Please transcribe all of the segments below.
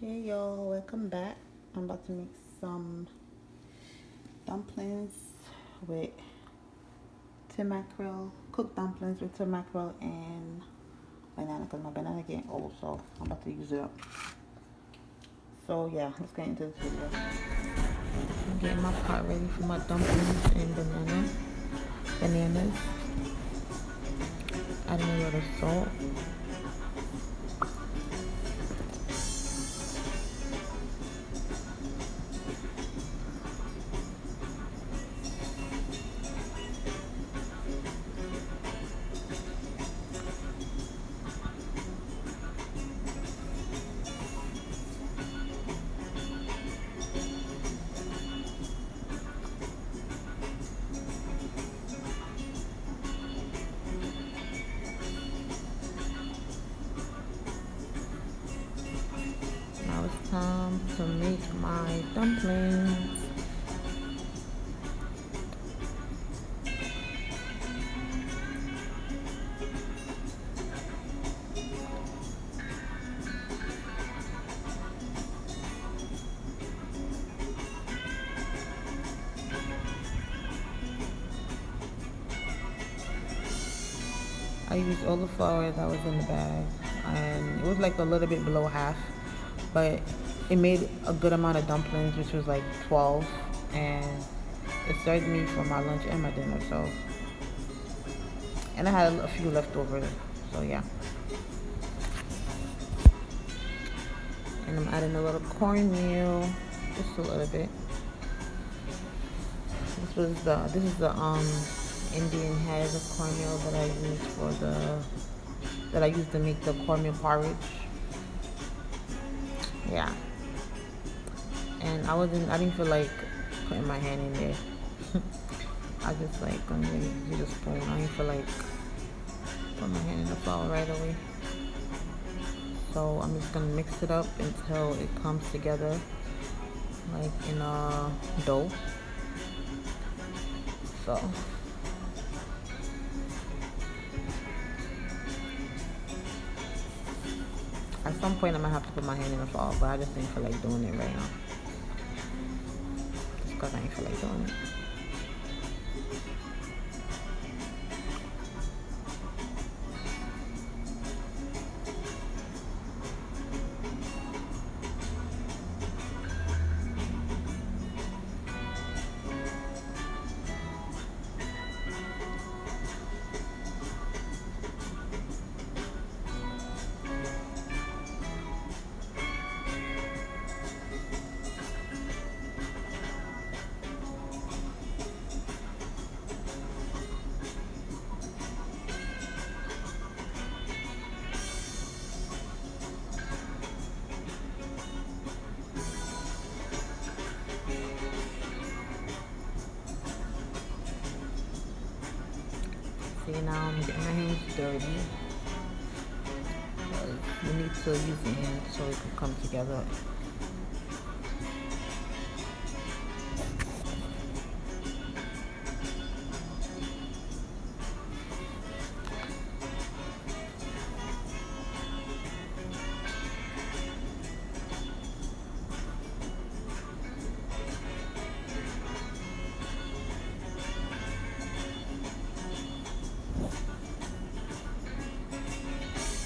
Hey y'all, welcome back. I'm about to make some dumplings with tin mackerel, cooked dumplings with tin mackerel and banana because my banana getting old, so I'm about to use it up. So yeah, let's get into this video. I'm getting my pot ready for my dumplings and bananas. Adding a little salt. Now it's time to make my dumplings. I used all the flour that was in the bag, and it was like a little bit below half, but it made a good amount of dumplings, which was like 12, and it served me for my lunch and my dinner. So, and I had a few left over, so yeah. And I'm adding a little cornmeal, just a little bit. This is the Indian head of cornmeal that I use to make the cornmeal porridge. Yeah. And I didn't feel like putting my hand in there. I just like I'm gonna use a spoon. I didn't feel like putting my hand in the flour right away. So I'm just gonna mix it up until it comes together like in a dough. So at some point I might have to put my hand in the flour, but I just didn't feel like doing it right now. Just because I didn't feel like doing it. See, now I'm getting my hands dirty because you need to use your hands so it can come together.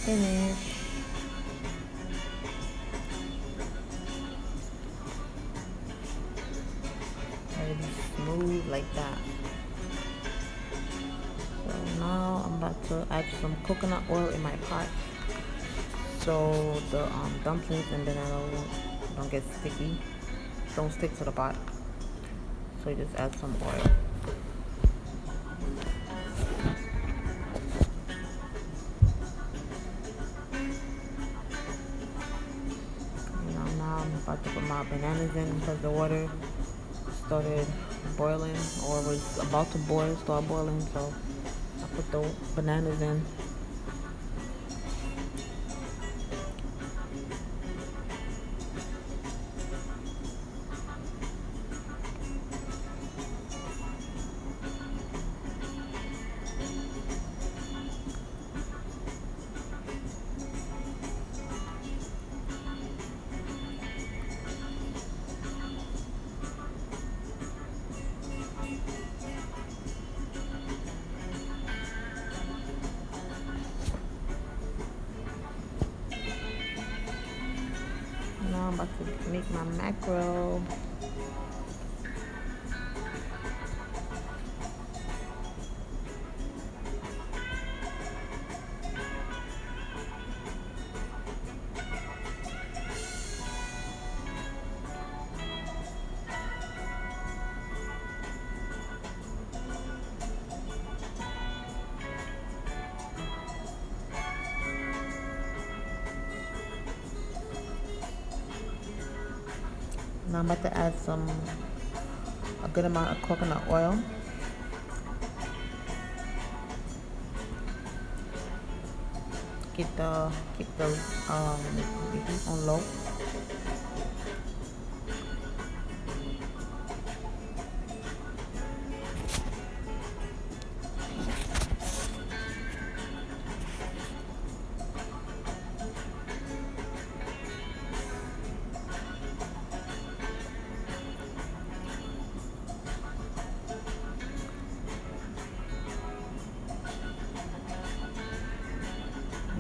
Finish. And smooth like that. So now I'm about to add some coconut oil in my pot so the dumplings and banana don't get sticky, don't stick to the pot. So you just add some oil. Now I'm about to put my bananas in because the water started boiling or was about to start boiling. So I put the bananas in. I'm about to make my mackerel. Now I'm about to add a good amount of coconut oil. Keep the heat on low.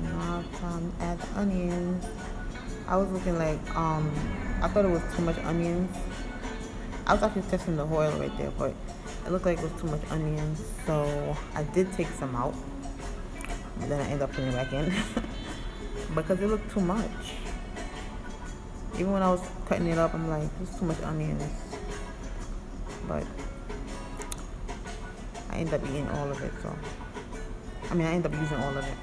Now add the onions. I was looking like I thought it was too much onions. I was actually testing the oil right there, but it looked like it was too much onions, so I did take some out. But then I ended up putting it back in because it looked too much. Even when I was cutting it up, I'm like, there's too much onions. But I ended up eating all of it, so I ended up using all of it.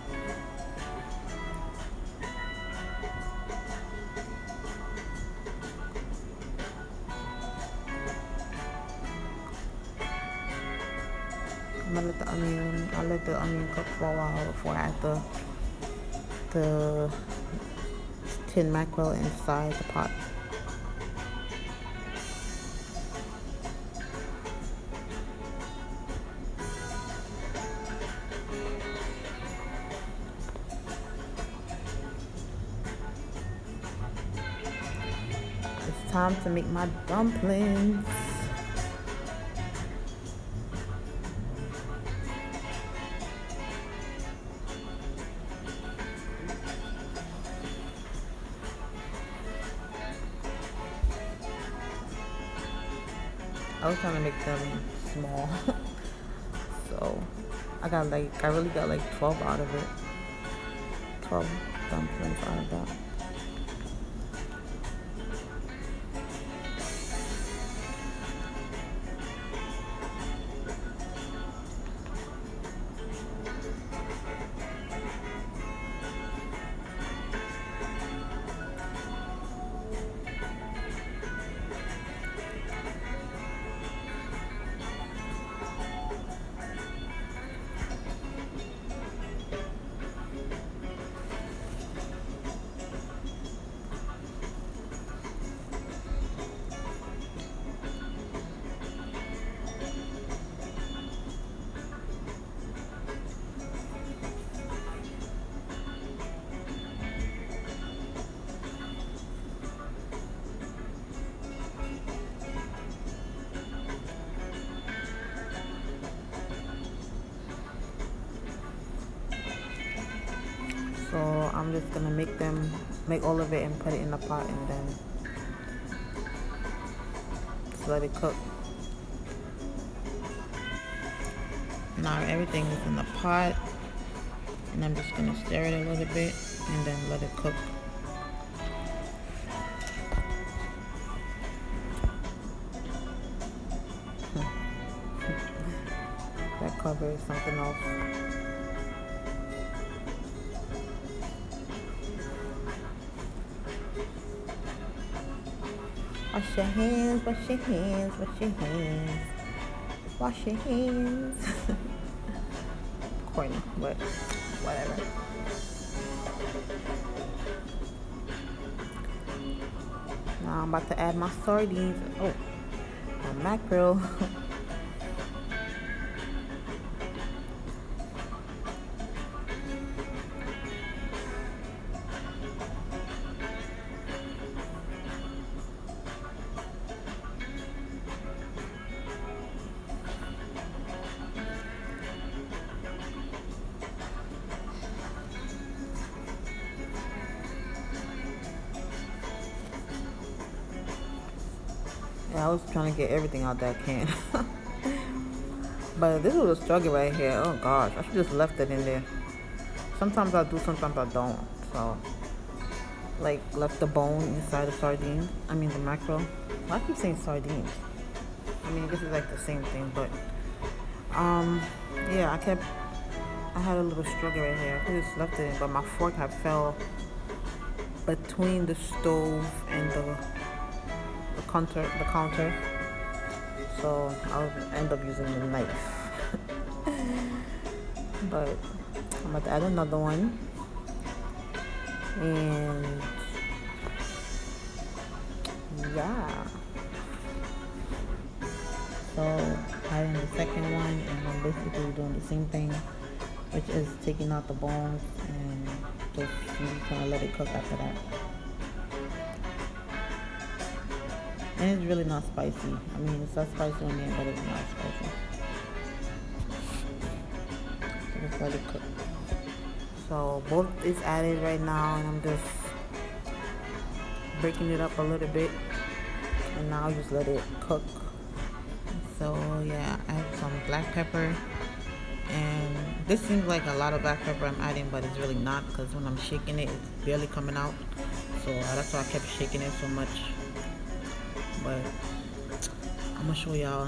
I let the onion cook for a while before I add the tin mackerel inside the pot. It's time to make my dumplings. I was trying to make them small, so I really got like 12 out of it. 12 dumplings out of that. So I'm just gonna make all of it and put it in the pot and then just let it cook. Now everything is in the pot and I'm just gonna stir it a little bit and then let it cook. That cover is something else. Wash your hands, wash your hands, wash your hands. Wash your hands. Corny, but whatever. Now I'm about to add my sardines. Oh, my mackerel. Yeah, I was trying to get everything out that can. But this was a struggle right here. Oh gosh, I should just left it in there. Sometimes I do, sometimes I don't. So, like, left the bone inside the sardine. I mean the mackerel. Why I keep saying sardines? I mean, this is like the same thing, but yeah, I had a little struggle right here. I could just left it in, but my fork had fell between the stove and the counter. So I'll end up using the knife. But I'm about to add another one, and yeah. So adding the second one, and I'm basically doing the same thing, which is taking out the bones and just gonna let it cook after that. And it's really not spicy. I mean, it's not spicy on there, but it's not spicy. So just let it cook. So both is added right now, and I'm just breaking it up a little bit, and now just let it cook. So yeah, I have some black pepper, and this seems like a lot of black pepper I'm adding, but it's really not, because when I'm shaking it, it's barely coming out. So that's why I kept shaking it so much. But I'm gonna show y'all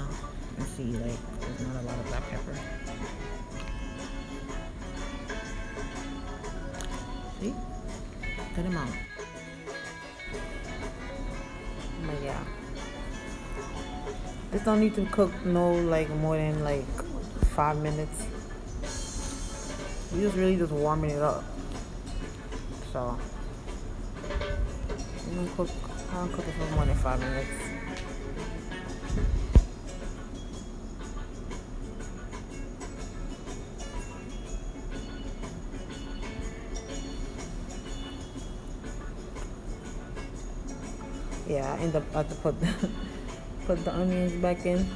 and see, like, there's not a lot of black pepper. See? Good amount. But yeah, this don't need to cook no like more than like 5 minutes. You just really just warming it up. So I don't cook it for more than 5 minutes. Yeah, I end up have to put the onions back in,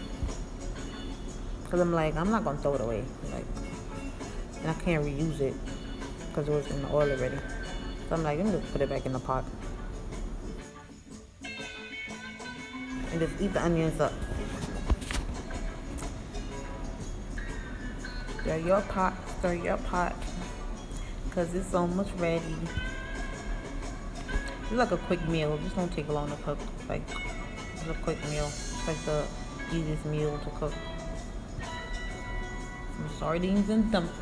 because I'm like, I'm not gonna throw it away, like, and I can't reuse it because it was in the oil already. So I'm like, let me just put it back in the pot and just eat the onions up. Stir your pot, because it's almost ready. It's like a quick meal. This don't take long to cook. Like, it's a quick meal. It's like the easiest meal to cook. Some sardines and dumplings.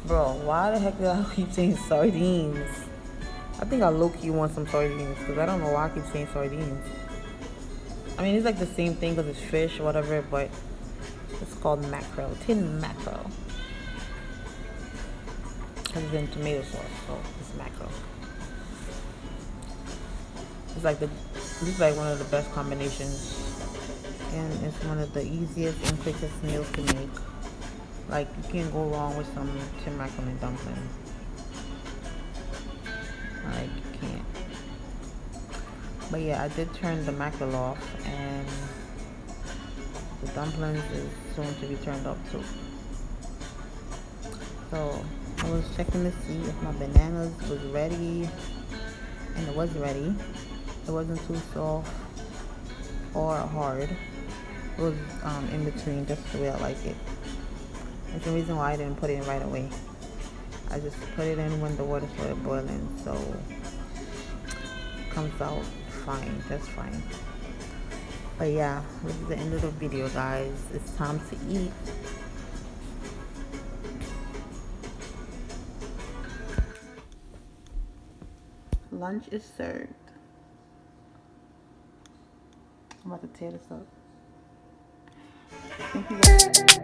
Bro, why the heck did I keep saying sardines? I think I low-key want some sardines, because I don't know why I keep saying sardines. I mean, it's like the same thing because it's fish or whatever, but it's called mackerel. Tin mackerel. Because it's in tomato sauce, so it's mackerel. This is like one of the best combinations, and it's one of the easiest and quickest meals to make. Like, you can't go wrong with some tin mackerel and dumplings. Like, you can't. But yeah, I did turn the mackerel off, and the dumplings is soon to be turned off too. So I was checking to see if my bananas was ready, and it was ready. It wasn't too soft or hard. It was in between, just the way I like it. That's the reason why I didn't put it in right away. I just put it in when the water started boiling, so it comes out fine, just fine. But yeah, this is the end of the video, guys. It's time to eat. Lunch is served. I'm about to tear this up. Thank you guys.